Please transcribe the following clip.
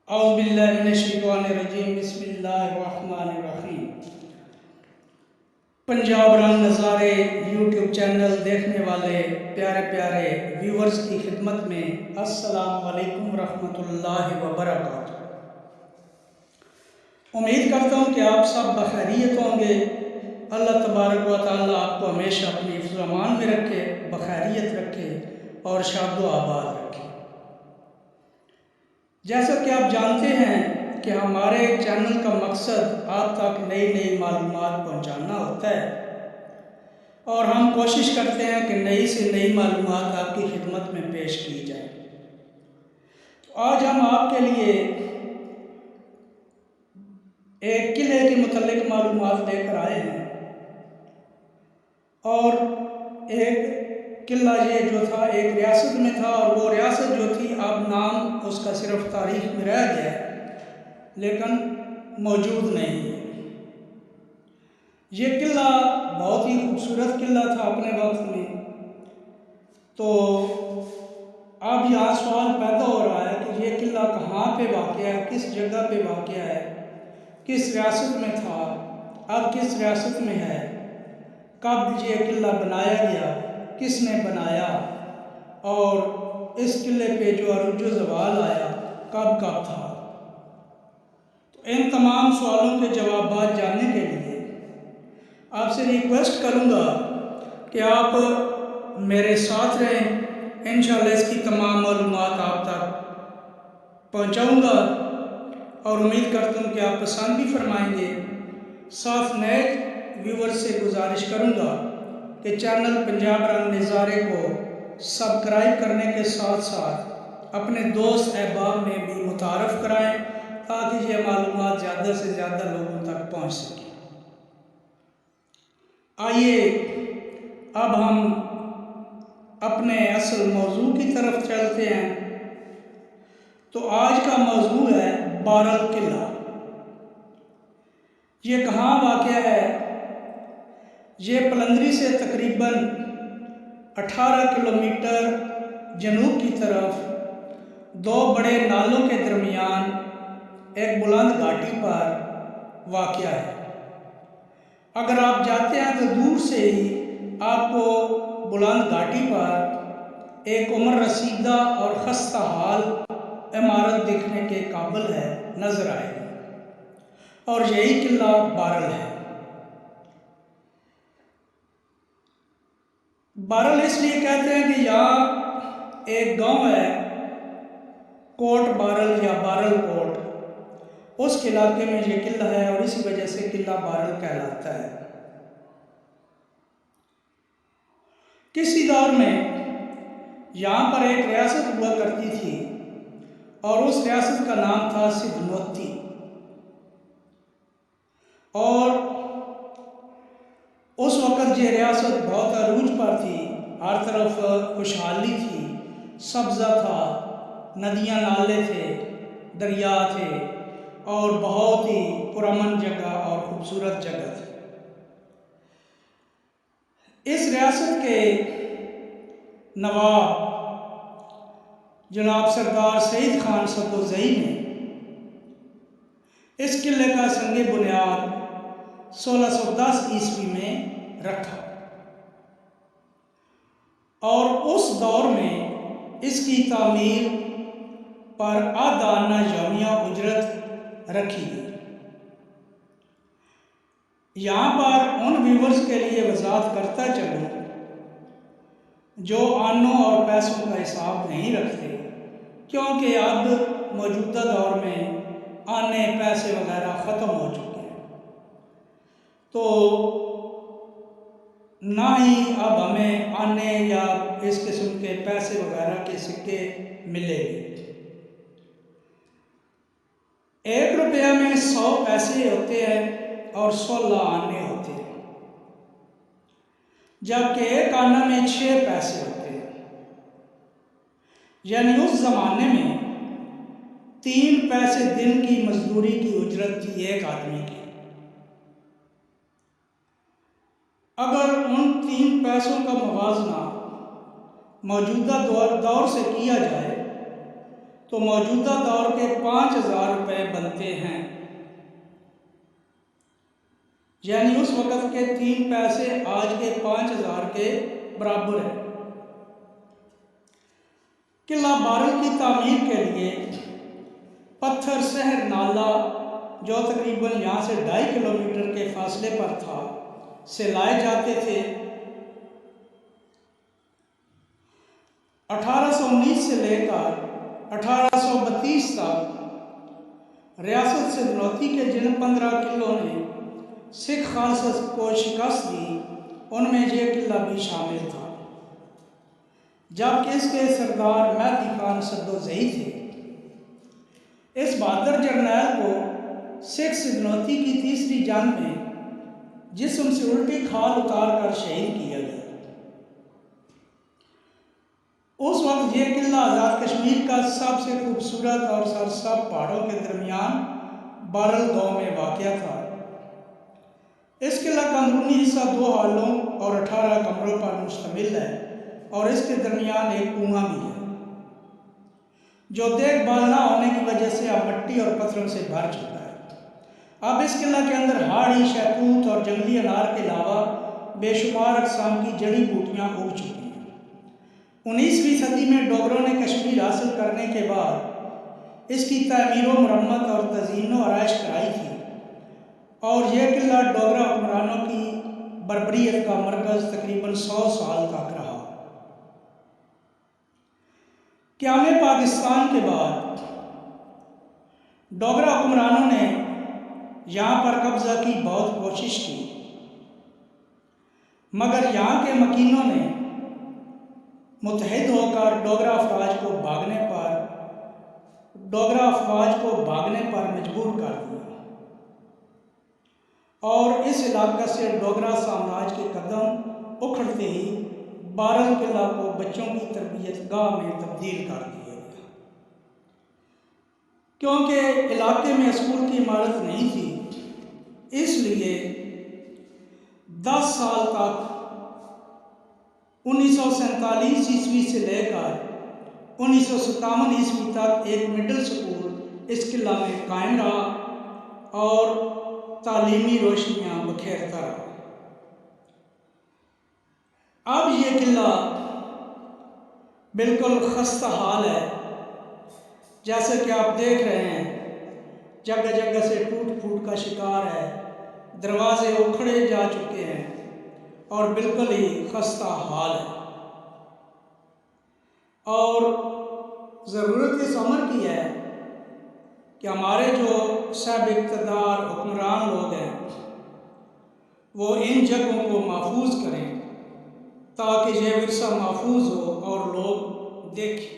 औज़ुबिल्लाहिमिनश्शैतानिर्रजीम बिस्मिल्लाहिर्रहमानिर्रहीम। पंजाब रंग नज़ारे यूट्यूब चैनल देखने वाले प्यारे प्यारे व्यूवर्स की खिदमत में अस्सलाम वालेकुम रहमतुल्लाहि व बरकातुहू। उम्मीद करता हूँ कि आप सब बखैरियत होंगे। अल्लाह तबारक व तआला आपको हमेशा अपनी हिफ्ज़-ओ-अमान में रखे, बखैरियत रखे और शादो आबाद रखे। जैसा कि आप जानते हैं कि हमारे चैनल का मकसद आप तक नई नई मालूमात पहुंचाना होता है और हम कोशिश करते हैं कि नई से नई मालूमात आपकी खिदमत में पेश की जाए। तो आज हम आपके लिए एक किले के मुतल्लिक मालूमात लेकर आए हैं और एक किला ये जो था एक रियासत में था और वो रियासत जो थी अब नाम उसका सिर्फ तारीख में रह गया लेकिन मौजूद नहीं है। ये किला बहुत ही खूबसूरत किला था अपने वक्त में। तो अब यहाँ सवाल पैदा हो रहा है कि ये किला कहाँ पे वाक़या है, किस जगह पे वाक़या है, किस रियासत में था, अब किस रियासत में है, कब ये किला बनाया गया, किसने बनाया और इस किले पे जो अरूज ज़वाल आया कब कब था। तो इन तमाम सवालों के जवाब जानने के लिए आपसे रिक्वेस्ट करूँगा कि आप मेरे साथ रहें। इंशाअल्लाह इसकी तमाम मालूमात आप तक पहुँचाऊँगा और उम्मीद करता हूँ कि आप पसंद भी फरमाएँगे। साथ नए व्यूवर्स से गुजारिश करूँगा कि चैनल पंजाब रंग नज़ारे को सब्सक्राइब करने के साथ साथ अपने दोस्त अहबाब में भी मुतारफ़ कराएं ताकि ये मालूमात ज़्यादा से ज़्यादा लोगों तक पहुँच सकें। आइए अब हम अपने असल मौजू की तरफ चलते हैं। तो आज का मौजू है बारल किला। ये कहाँ वाक़या है? ये पलंदरी से तकरीबन 18 किलोमीटर जनूब की तरफ दो बड़े नालों के दरमियान एक बुलंद घाटी पर वाक़या है। अगर आप जाते हैं तो दूर से ही आपको बुलंद घाटी पर एक उम्र रसीदा और खस्ता हाल इमारत देखने के काबिल है, नज़र आएगी और यही किला बारल है। बारल इसलिए कहते हैं कि यहाँ एक गांव है कोट बारल या बारल कोट, उस इलाके में ये किला है और इसी वजह से किला बारल कहलाता है। किसी दौर में यहाँ पर एक रियासत हुआ करती थी और उस रियासत का नाम था सिद्धनोती और उस वक़्त ये रियासत बहुत अरूज पर थी, हर तरफ खुशहाली थी, सब्ज़ा था, नदियाँ नाले थे, दरिया थे और बहुत ही पुरअमन जगह और ख़ूबसूरत जगह थी। इस रियासत के नवाब जनाब सरदार सईद खान सतोज़ई ने इस किले का संग बुनियाद 1610 ईस्वी में रखा और उस दौर में इसकी तामीर पर आधा आना यौमिया उजरत रखी गई। यहाँ पर उन व्यूवर्स के लिए वजाहत करता चलूँ जो आनों और पैसों का हिसाब नहीं रखते, क्योंकि अब मौजूदा दौर में आने पैसे वगैरह ख़त्म हो चुके हैं, तो ना ही अब हमें आने या इस किस्म के पैसे वगैरह के सिक्के मिलेंगे। 1 रुपया में 100 पैसे होते हैं और 16 आने होते हैं, जबकि एक आना में 6 पैसे होते हैं। यानी उस ज़माने में 3 पैसे दिन की मजदूरी की उजरत थी एक आदमी की। अगर उन 3 पैसों का मुवाजना मौजूदा दौर से किया जाए तो मौजूदा दौर के 5,000 रुपये बनते हैं, यानी उस वक़्त के 3 पैसे आज के 5,000 के बराबर है। किला बारल की तामीर के लिए पत्थर शहर नाला, जो तकरीबन यहाँ से 2.5 किलोमीटर के फासले पर था, से लाए जाते थे। 1819 से लेकर 1832 तक रियासत से नौती के जिन 15 किलों ने सिख खालसा को शिकस्त दी, उनमें यह किला भी शामिल था, जबकि इसके सरदार मेहदी खान सद्दोज़ई थे। इस बहादुर जर्नैल को सिख सिद्धनौती की तीसरी जंग में जिस्म से उल्टी खाल उतार कर शहीद किया गया। उस वक्त यह किला आज़ाद कश्मीर का सबसे खूबसूरत और सरसब्ज़ पहाड़ों के दरमियान बारल गांव में वाक़या था। इस किला का अंदरूनी हिस्सा 2 हालों और 18 कमरों पर मुश्तमिल है और इसके दरमियान एक कुआं भी है, जो देखभाल न होने की वजह से अब मिट्टी और पत्थरों से भर चुका है। अब इस किला के अंदर हाड़ी, शहतूत और जंगली अनार के अलावा बेशुमार अक़साम की जड़ी बूटियाँ उग चुकी हैं। 19वीं सदी में डोगरों ने कश्मीर हासिल करने के बाद इसकी तामीर व मरम्मत और तज़ीन व आराइश कराई थी, और यह किला डोगरा हुक्मरानों की बर्बरियत का मरकज़ तकरीबन 100 साल तक रहा। क़याम पाकिस्तान के बाद डोगरा हुक्मरानों ने यहाँ पर कब्ज़ा की बहुत कोशिश की, मगर यहाँ के मकीनों ने मुत्तहिद होकर डोगरा अफवाज को भागने पर मजबूर कर दिया, और इस इलाके से डोगरा साम्राज्य के कदम उखड़ते ही बारल किला को बच्चों की तरबियत गाह में तब्दील कर दिया गया। क्योंकि इलाके में स्कूल की इमारत नहीं थी, इसलिए 10 साल तक 1947 ईस्वी से लेकर 1957 ईस्वी तक एक मिडिल स्कूल इस किला में कायम रहा और तालीमी रोशनियाँ बखेरता रहा। अब ये किला बिल्कुल खस्ता हाल है, जैसे कि आप देख रहे हैं, जगह जगह से टूट फूट का शिकार है, दरवाजे उखड़े जा चुके हैं और बिल्कुल ही खस्ता हाल है। और ज़रूरत इस अमर की है कि हमारे जो सब इक़्तिदार हुक्मरान लोग हैं, वो इन जगहों को महफूज करें ताकि ये विरसा महफूज हो और लोग देखें।